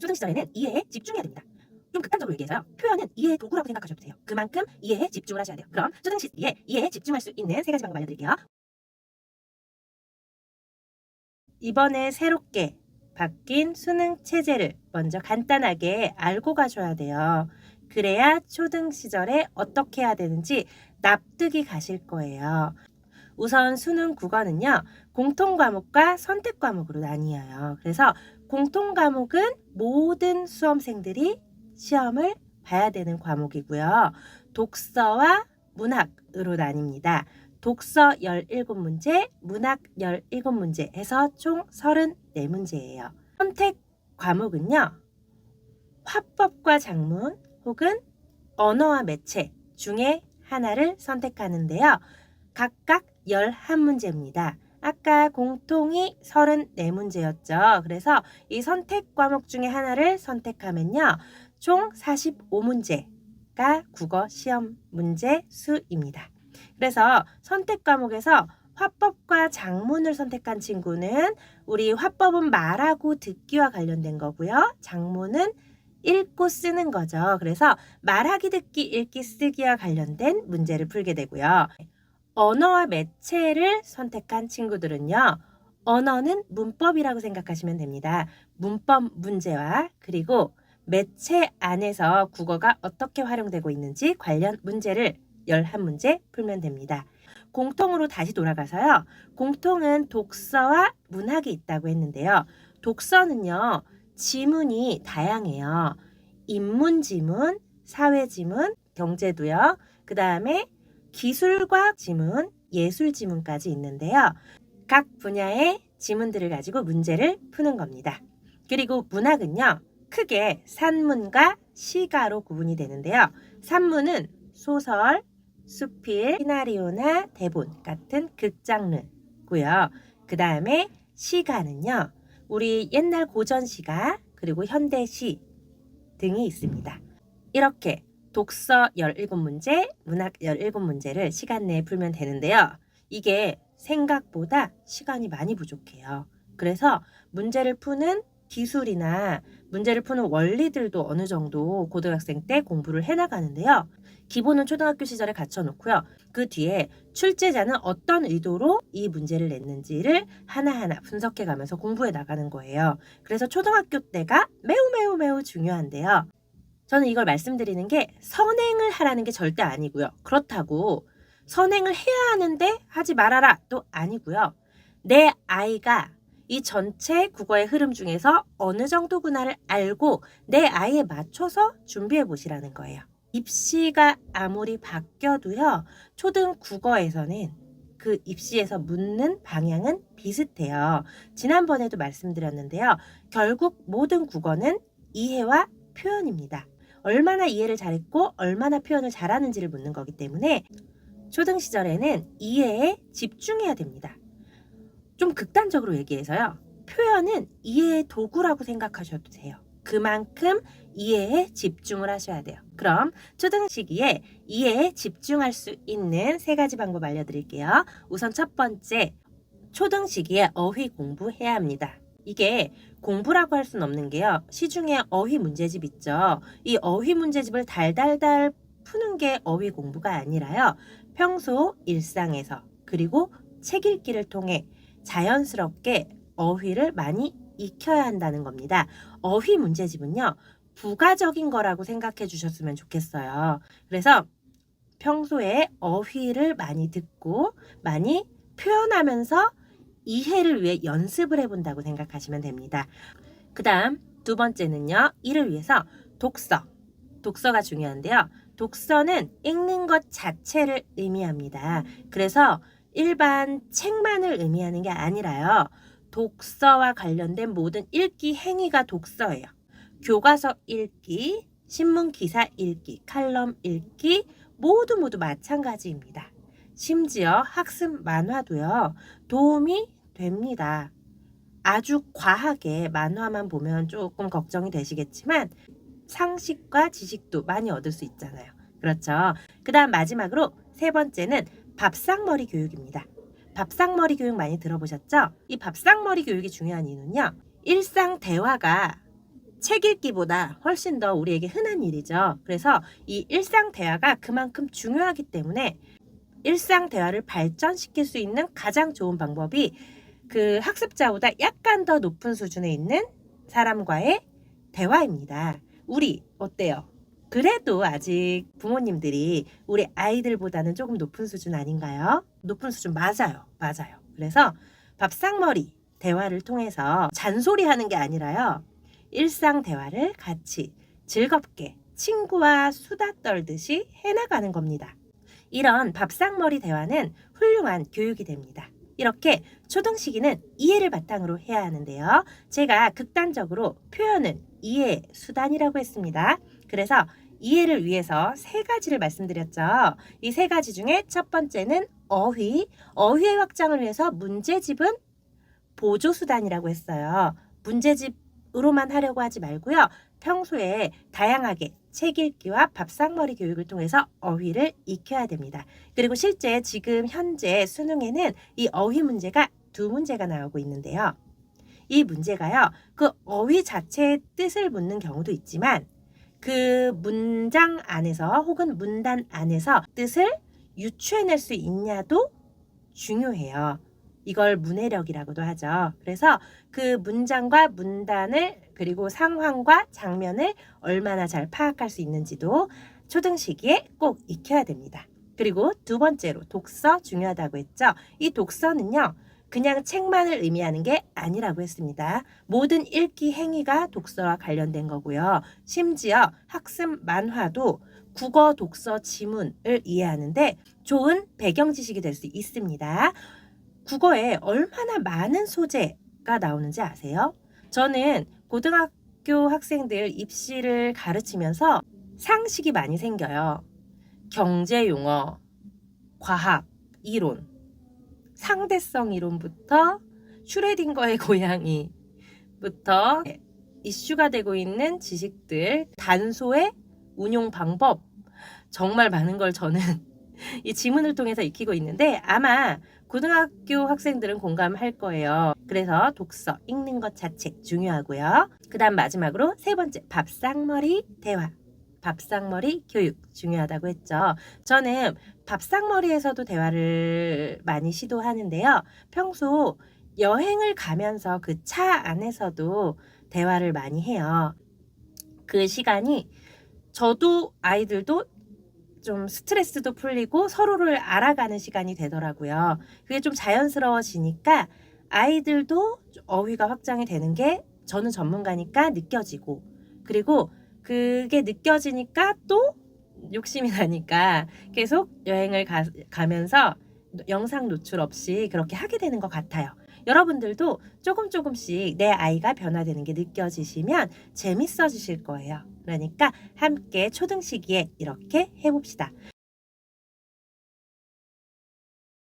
초등 시절에는 이해에 집중해야 됩니다. 좀 극단적으로 얘기해서요. 표현은 이해의 도구라고 생각하셔도 돼요. 그만큼 이해에 집중을 하셔야 돼요. 그럼 초등 시기에 이해에 집중할 수 있는 세 가지 방법 알려드릴게요. 이번에 새롭게 바뀐 수능 체제를 먼저 간단하게 알고 가셔야 돼요. 그래야 초등 시절에 어떻게 해야 되는지 납득이 가실 거예요. 우선 수능 국어는요, 공통 과목과 선택 과목으로 나뉘어요. 그래서 공통 과목은 모든 수험생들이 시험을 봐야 되는 과목이고요. 독서와 문학으로 나뉩니다. 독서 17문제, 문학 17문제 해서 총 34문제예요. 선택 과목은요, 화법과 작문 혹은 언어와 매체 중에 하나를 선택하는데요. 각각 11문제입니다. 아까 공통이 34문제였죠. 그래서 이 선택 과목 중에 하나를 선택하면요. 총 45문제가 국어 시험 문제 수입니다. 그래서 선택 과목에서 화법과 작문을 선택한 친구는 우리 화법은 말하고 듣기와 관련된 거고요. 작문은 읽고 쓰는 거죠. 그래서 말하기, 듣기, 읽기, 쓰기와 관련된 문제를 풀게 되고요. 언어와 매체를 선택한 친구들은요. 언어는 문법이라고 생각하시면 됩니다. 문법 문제와 그리고 매체 안에서 국어가 어떻게 활용되고 있는지 관련 문제를 11문제 풀면 됩니다. 공통으로 다시 돌아가서요. 공통은 독서와 문학이 있다고 했는데요. 독서는요. 지문이 다양해요. 인문지문, 사회지문, 경제도요. 그 다음에 기술과 지문, 예술 지문까지 있는데요. 각 분야의 지문들을 가지고 문제를 푸는 겁니다. 그리고 문학은요. 크게 산문과 시가로 구분이 되는데요. 산문은 소설, 수필, 시나리오나 대본 같은 극장르고요. 그 다음에 시가는요. 우리 옛날 고전시가 그리고 현대시 등이 있습니다. 이렇게 독서 17문제, 문학 17문제를 시간 내에 풀면 되는데요. 이게 생각보다 시간이 많이 부족해요. 그래서 문제를 푸는 기술이나 문제를 푸는 원리들도 어느 정도 고등학생 때 공부를 해나가는데요. 기본은 초등학교 시절에 갖춰놓고요. 그 뒤에 출제자는 어떤 의도로 이 문제를 냈는지를 하나하나 분석해가면서 공부해 나가는 거예요. 그래서 초등학교 때가 매우 중요한데요. 저는 이걸 말씀드리는 게 선행을 하라는 게 절대 아니고요. 그렇다고 선행을 해야 하는데 하지 말아라 또 아니고요. 내 아이가 이 전체 국어의 흐름 중에서 어느 정도구나를 알고 내 아이에 맞춰서 준비해 보시라는 거예요. 입시가 아무리 바뀌어도요. 초등 국어에서는 그 입시에서 묻는 방향은 비슷해요. 지난번에도 말씀드렸는데요. 결국 모든 국어는 이해와 표현입니다. 얼마나 이해를 잘했고 얼마나 표현을 잘하는지를 묻는 거기 때문에 초등 시절에는 이해에 집중해야 됩니다. 좀 극단적으로 얘기해서요. 표현은 이해의 도구라고 생각하셔도 돼요. 그만큼 이해에 집중을 하셔야 돼요. 그럼 초등 시기에 이해에 집중할 수 있는 세 가지 방법 알려드릴게요. 우선 첫 번째, 초등 시기에 어휘 공부해야 합니다. 이게 공부라고 할 수는 없는 게요. 시중에 어휘 문제집 있죠. 이 어휘 문제집을 달달달 푸는 게 어휘 공부가 아니라요. 평소 일상에서 그리고 책 읽기를 통해 자연스럽게 어휘를 많이 익혀야 한다는 겁니다. 어휘 문제집은요. 부가적인 거라고 생각해 주셨으면 좋겠어요. 그래서 평소에 어휘를 많이 듣고 많이 표현하면서 이해를 위해 연습을 해본다고 생각하시면 됩니다. 그 다음 두 번째는요. 이를 위해서 독서가 중요한데요. 독서는 읽는 것 자체를 의미합니다. 그래서 일반 책만을 의미하는 게 아니라요. 독서와 관련된 모든 읽기 행위가 독서예요. 교과서 읽기, 신문 기사 읽기, 칼럼 읽기 모두 마찬가지입니다. 심지어 학습 만화도요. 도움이 됩니다. 아주 과하게 만화만 보면 조금 걱정이 되시겠지만 상식과 지식도 많이 얻을 수 있잖아요. 그렇죠? 그 다음 마지막으로 세 번째는 밥상머리 교육입니다. 밥상머리 교육 많이 들어보셨죠? 이 밥상머리 교육이 중요한 이유는요. 일상 대화가 책 읽기보다 훨씬 더 우리에게 흔한 일이죠. 그래서 이 일상 대화가 그만큼 중요하기 때문에 일상 대화를 발전시킬 수 있는 가장 좋은 방법이 그 학습자보다 약간 더 높은 수준에 있는 사람과의 대화입니다. 우리 어때요? 그래도 아직 부모님들이 우리 아이들보다는 조금 높은 수준 아닌가요? 높은 수준 맞아요. 맞아요. 그래서 밥상머리 대화를 통해서 잔소리하는 게 아니라요. 일상 대화를 같이 즐겁게 친구와 수다 떨듯이 해나가는 겁니다. 이런 밥상머리 대화는 훌륭한 교육이 됩니다. 이렇게 초등 시기는 이해를 바탕으로 해야 하는데요. 제가 극단적으로 표현은 이해 수단이라고 했습니다. 그래서 이해를 위해서 세 가지를 말씀드렸죠. 이 세 가지 중에 첫 번째는 어휘. 어휘의 확장을 위해서 문제집은 보조수단이라고 했어요. 문제집으로만 하려고 하지 말고요. 평소에 다양하게 책 읽기와 밥상머리 교육을 통해서 어휘를 익혀야 됩니다. 그리고 실제 지금 현재 수능에는 이 어휘 문제가 2문제가 나오고 있는데요. 이 문제가요. 그 어휘 자체의 뜻을 묻는 경우도 있지만 그 문장 안에서 혹은 문단 안에서 뜻을 유추해낼 수 있냐도 중요해요. 이걸 문해력이라고도 하죠. 그래서 그 문장과 문단을 그리고 상황과 장면을 얼마나 잘 파악할 수 있는지도 초등 시기에 꼭 익혀야 됩니다. 그리고 두 번째로 독서 중요하다고 했죠. 이 독서는요. 그냥 책만을 의미하는 게 아니라고 했습니다. 모든 읽기 행위가 독서와 관련된 거고요. 심지어 학습 만화도 국어 독서 지문을 이해하는데 좋은 배경 지식이 될 수 있습니다. 국어에 얼마나 많은 소재가 나오는지 아세요? 저는 고등학교 학생들 입시를 가르치면서 상식이 많이 생겨요. 경제 용어, 과학, 이론, 상대성 이론부터 슈레딩거의 고양이부터 이슈가 되고 있는 지식들, 단소의 운용 방법, 정말 많은 걸 저는 이 지문을 통해서 익히고 있는데 아마 고등학교 학생들은 공감할 거예요. 그래서 독서, 읽는 것 자체 중요하고요. 그 다음 마지막으로 세 번째, 밥상머리 대화. 밥상머리 교육 중요하다고 했죠. 저는 밥상머리에서도 대화를 많이 시도하는데요. 평소 여행을 가면서 그 차 안에서도 대화를 많이 해요. 그 시간이 저도 아이들도 좀 스트레스도 풀리고 서로를 알아가는 시간이 되더라고요. 그게 좀 자연스러워지니까 아이들도 어휘가 확장이 되는 게 저는 전문가니까 느껴지고 그리고 그게 느껴지니까 또 욕심이 나니까 계속 여행을 가면서 영상 노출 없이 그렇게 하게 되는 것 같아요. 여러분들도 조금씩 내 아이가 변화되는 게 느껴지시면 재밌어지실 거예요. 그러니까 함께 초등 시기에 이렇게 해봅시다.